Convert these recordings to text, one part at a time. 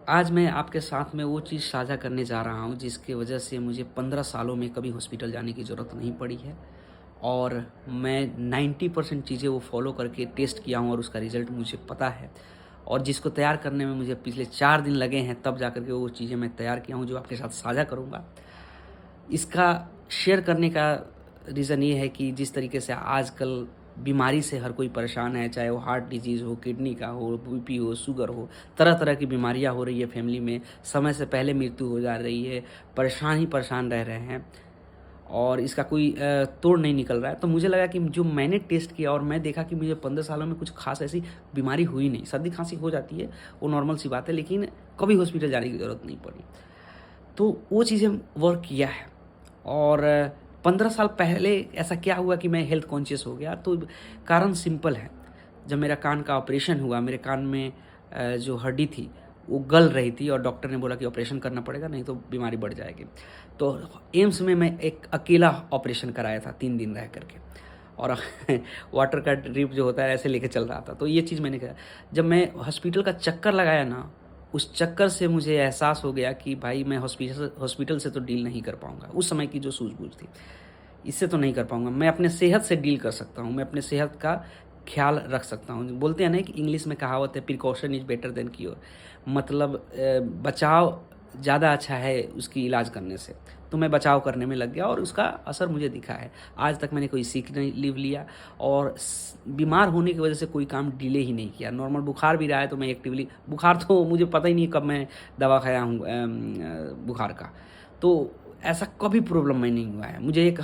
आज मैं आपके साथ में वो चीज़ साझा करने जा रहा हूँ जिसकी वजह से मुझे 15 सालों में कभी हॉस्पिटल जाने की ज़रूरत नहीं पड़ी है और मैं 90% चीज़ें वो फ़ॉलो करके टेस्ट किया हूँ और उसका रिज़ल्ट मुझे पता है। और जिसको तैयार करने में मुझे पिछले 4 दिन लगे हैं, तब जा कर के वो चीज़ें मैं तैयार किया हूँ जो आपके साथ साझा करूँगा। इसका शेयर करने का रीज़न ये है कि जिस तरीके से आजकल बीमारी से हर कोई परेशान है, चाहे वो हार्ट डिजीज़ हो, किडनी का हो, बीपी हो, शुगर हो, तरह-तरह की बीमारियाँ हो रही है फैमिली में, समय से पहले मृत्यु हो जा रही है, परेशान ही परेशान रह रहे हैं और इसका कोई तोड़ नहीं निकल रहा है। तो मुझे लगा कि जो मैंने टेस्ट किया और मैं देखा कि मुझे 15 सालों में कुछ ख़ास ऐसी बीमारी हुई नहीं। सर्दी-खाँसी हो जाती है, वो नॉर्मल सी बात है, लेकिन कभी हॉस्पिटल जाने की ज़रूरत नहीं पड़ी। तो वो चीज़ें वर्क किया है और 15 साल पहले ऐसा क्या हुआ कि मैं हेल्थ कॉन्शियस हो गया, तो कारण सिंपल है। जब मेरा कान का ऑपरेशन हुआ, मेरे कान में जो हड्डी थी, वो गल रही थी और डॉक्टर ने बोला कि ऑपरेशन करना पड़ेगा, नहीं तो बीमारी बढ़ जाएगी। तो एम्स में मैं एक अकेला ऑपरेशन कराया था 3 दिन रह कर के और वाटर का ड्रिप जो होता है, ऐसे लेके चल रहा था। तो ये चीज़ मैंने करा। जब मैं हॉस्पिटल का चक्कर लगाया ना, उस चक्कर से मुझे एहसास हो गया कि भाई मैं हॉस्पिटल से तो डील नहीं कर पाऊँगा। उस समय की जो सूझबूझ थी, इससे तो नहीं कर पाऊँगा। मैं अपने सेहत से डील कर सकता हूँ, मैं अपने सेहत का ख़्याल रख सकता हूँ। बोलते हैं ना कि इंग्लिश में कहावत है, precaution is better than cure. मतलब बचाव ज़्यादा अच्छा है उसकी इलाज करने से। तो मैं बचाव करने में लग गया और उसका असर मुझे दिखा है। आज तक मैंने कोई सिक नहीं लीव लिया और बीमार होने की वजह से कोई काम डिले ही नहीं किया। नॉर्मल बुखार भी रहा है तो मैं एक्टिवली, बुखार तो मुझे पता ही नहीं कब मैं दवा खाया हूँ बुखार का। तो ऐसा कभी प्रॉब्लम में नहीं हुआ है। मुझे एक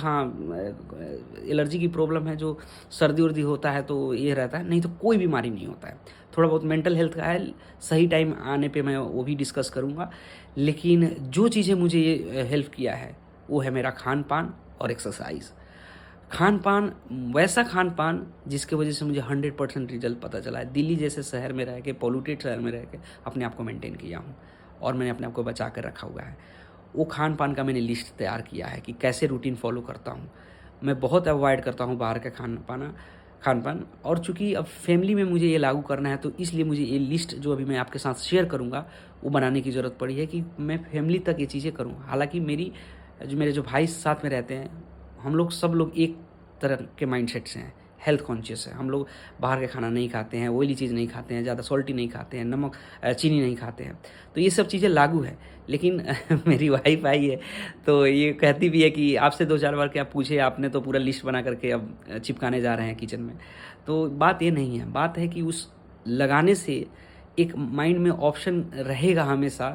एलर्जी की प्रॉब्लम है, जो सर्दी-वर्दी होता है तो ये रहता है, नहीं तो कोई बीमारी नहीं होता है। थोड़ा बहुत मेंटल हेल्थ का है, सही टाइम आने पे मैं वो भी डिस्कस करूँगा। लेकिन जो चीज़ें मुझे ये हेल्प किया है, वो है मेरा खान-पान और एक्सरसाइज़। खान-पान, वैसा खान-पान जिसकी वज़ह से मुझे 100% रिज़ल्ट पता चला है। दिल्ली जैसे शहर में रह के, पॉल्यूटेड शहर में रह के अपने आप को मेंटेन किया हूँ और मैंने अपने आप को बचा कर रखा हुआ है। वो खान-पान का मैंने लिस्ट तैयार किया है कि कैसे रूटीन फ़ॉलो करता हूँ। मैं बहुत अवॉइड करता हूँ बाहर का खान-पान और चूँकि अब फैमिली में मुझे ये लागू करना है, तो इसलिए मुझे ये लिस्ट जो अभी मैं आपके साथ शेयर करूँगा, वो बनाने की ज़रूरत पड़ी है कि मैं फैमिली तक ये चीज़ें करूँ। हालाँकि मेरे जो भाई साथ में रहते हैं, हम लोग सब लोग एक तरह के माइंडसेट से हैं, हेल्थ कॉन्शियस है। हम लोग बाहर का खाना नहीं खाते हैं, ऑयली चीज़ नहीं खाते हैं, ज़्यादा सॉल्टी नहीं खाते हैं, चीनी नहीं खाते हैं। तो ये सब चीज़ें लागू है। लेकिन मेरी वाइफ़ आई है, तो ये कहती भी है कि आपसे 2-4 बार क्या पूछे, आपने तो पूरा लिस्ट बना करके अब चिपकाने जा रहे हैं किचन में। तो बात ये नहीं है, बात है कि उस लगाने से एक माइंड में ऑप्शन रहेगा हमेशा,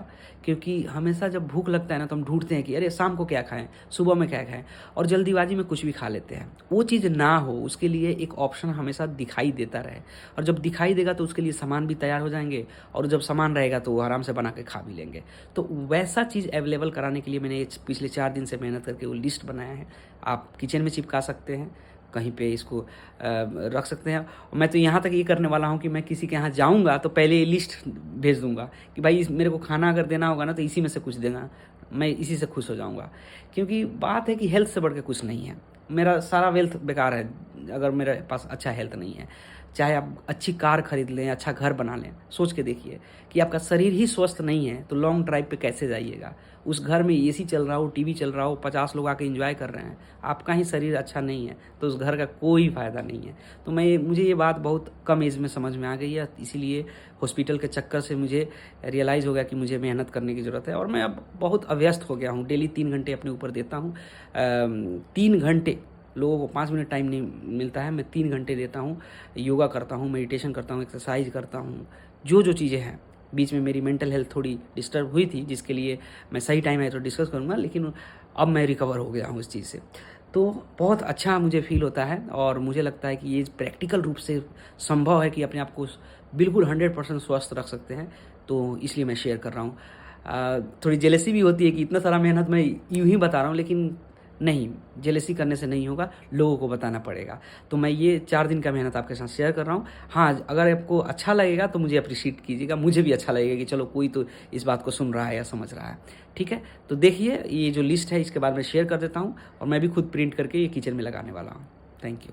क्योंकि हमेशा जब भूख लगता है ना, तो हम ढूँढते हैं कि अरे शाम को क्या खाएँ, सुबह में क्या खाएँ, और जल्दीबाजी में कुछ भी खा लेते हैं। वो चीज़ ना हो, उसके लिए एक ऑप्शन हमेशा दिखाई देता रहे, और जब दिखाई देगा तो उसके लिए सामान भी तैयार हो जाएँगे, और जब सामान रहेगा तो वो आराम से बना के खा भी लेंगे। तो वैसा चीज़ अवेलेबल कराने के लिए मैंने ये पिछले 4 दिन से मेहनत करके वो लिस्ट बनाया है। आप किचन में चिपका सकते हैं, कहीं पे इसको रख सकते हैं। मैं तो यहाँ तक ये करने वाला हूँ कि मैं किसी के यहाँ जाऊँगा तो पहले ये लिस्ट भेज दूँगा कि भाई मेरे को खाना अगर देना होगा ना, तो इसी में से कुछ देना, मैं इसी से खुश हो जाऊँगा। क्योंकि बात है कि हेल्थ से बढ़ के कुछ नहीं है। मेरा सारा वेल्थ बेकार है अगर मेरे पास अच्छा हेल्थ नहीं है। चाहे आप अच्छी कार खरीद लें, अच्छा घर बना लें, सोच के देखिए कि आपका शरीर ही स्वस्थ नहीं है तो लॉन्ग ड्राइव पे कैसे जाइएगा। उस घर में एसी चल रहा हो, टीवी चल रहा हो, 50 लोग आके एंजॉय कर रहे हैं, आपका ही शरीर अच्छा नहीं है तो उस घर का कोई फ़ायदा नहीं है। तो मुझे ये बात बहुत कम एज में समझ में आ गई है, इसीलिए हॉस्पिटल के चक्कर से मुझे रियलाइज़ हो गया कि मुझे मेहनत करने की ज़रूरत है, और मैं अब बहुत अव्यस्त हो गया हूँ। डेली 3 घंटे अपने ऊपर देता हूँ। 3 घंटे, लोगों को 5 मिनट टाइम नहीं मिलता है, मैं 3 घंटे देता हूँ। योगा करता हूँ, मेडिटेशन करता हूँ, एक्सरसाइज करता हूँ, जो चीज़ें हैं। बीच में मेरी मेंटल हेल्थ थोड़ी डिस्टर्ब हुई थी, जिसके लिए मैं सही टाइम आए तो डिस्कस करूँगा, लेकिन अब मैं रिकवर हो गया हूँ इस चीज़ से। तो बहुत अच्छा मुझे फ़ील होता है और मुझे लगता है कि ये प्रैक्टिकल रूप से संभव है कि अपने आप को बिल्कुल 100% स्वस्थ रख सकते हैं, तो इसलिए मैं शेयर कर रहा हूँ। थोड़ी जेलसी भी होती है कि इतना सारा मेहनत मैं यूँ ही बता रहा हूँ, लेकिन नहीं, जेलसी करने से नहीं होगा, लोगों को बताना पड़ेगा। तो मैं ये 4 दिन का मेहनत आपके साथ शेयर कर रहा हूँ। हाँ, अगर आपको अच्छा लगेगा तो मुझे एप्रिशिएट कीजिएगा, मुझे भी अच्छा लगेगा कि चलो कोई तो इस बात को सुन रहा है या समझ रहा है, ठीक है? तो देखिए, ये जो लिस्ट है इसके बारे में शेयर कर देता हूँ और मैं भी खुद प्रिंट करके ये किचन में लगाने वाला हूँ। Thank you.